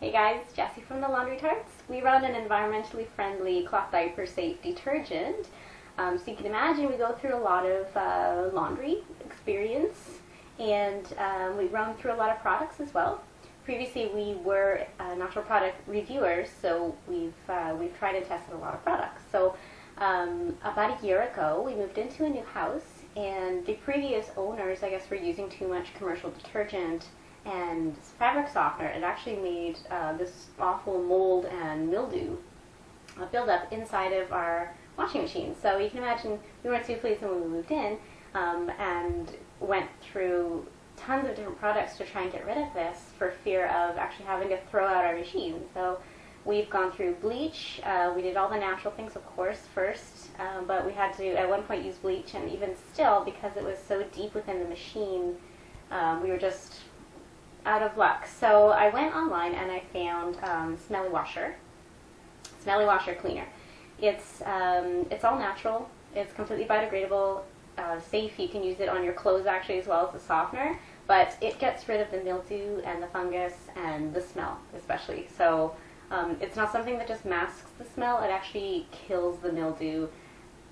Hey guys, Jessie from the Laundry Tarts. We run an environmentally friendly cloth diaper safe detergent. So you can imagine we go through a lot of laundry experience, and we run through a lot of products as well. Previously we were natural product reviewers, so we've tried and tested a lot of products. So about a year ago we moved into a new house, and the previous owners, I guess, were using too much commercial detergent and fabric softener. It actually made this awful mold and mildew buildup inside of our washing machine. So you can imagine we weren't too pleased when we moved in, and went through tons of different products to try and get rid of this for fear of actually having to throw out our machine. So we've gone through bleach. We did all the natural things, of course, first, but we had to at one point use bleach, and even still, because it was so deep within the machine, we were just out of luck. So I went online and I found Smelly Washer Cleaner. It's all natural. It's completely biodegradable, safe. You can use it on your clothes actually as well as a softener, but it gets rid of the mildew and the fungus and the smell especially. So it's not something that just masks the smell. It actually kills the mildew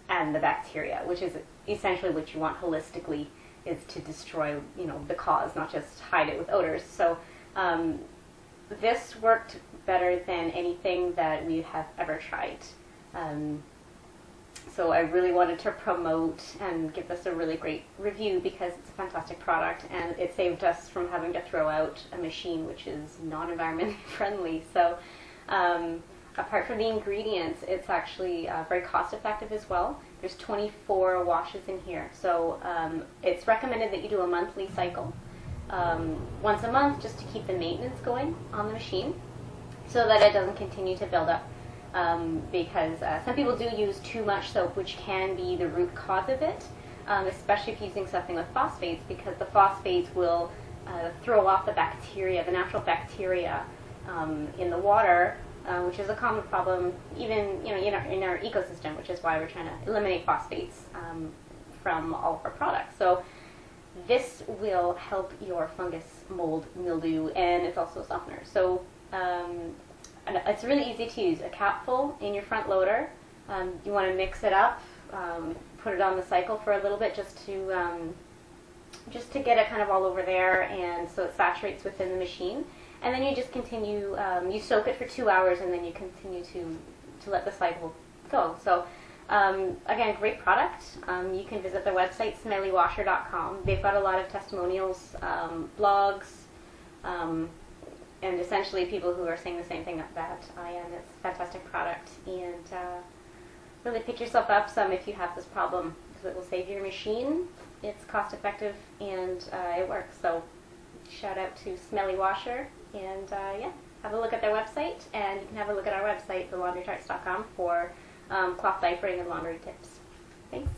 and the bacteria, which is essentially what you want holistically, is to destroy, the cause, not just hide it with odors. So this worked better than anything that we have ever tried. So I really wanted to promote and give this a really great review because it's a fantastic product, and it saved us from having to throw out a machine which is not environmentally friendly. So apart from the ingredients, it's actually very cost effective as well. There's 24 washes in here, so it's recommended that you do a monthly cycle, once a month, just to keep the maintenance going on the machine so that it doesn't continue to build up, because some people do use too much soap, which can be the root cause of it, especially if you're using something with phosphates, because the phosphates will throw off the bacteria, the natural bacteria in the water, which is a common problem even in our ecosystem, which is why we're trying to eliminate phosphates from all of our products. So this will help your fungus, mold, mildew, and it's also a softener. So and it's really easy to use. A capful in your front loader. You want to mix it up, put it on the cycle for a little bit, just to get it kind of all over there, and so it saturates within the machine. And then you just continue, you soak it for 2 hours, and then you continue to let the cycle go. So again, great product. You can visit their website, smellywasher.com. They've got a lot of testimonials, blogs, and essentially people who are saying the same thing that I am. It's a fantastic product, and really pick yourself up some if you have this problem, because it will save your machine. It's cost effective, and it works. So shout out to Smelly Washer, and yeah, have a look at their website, and you can have a look at our website, thelaundrytarts.com, for cloth diapering and laundry tips. Thanks.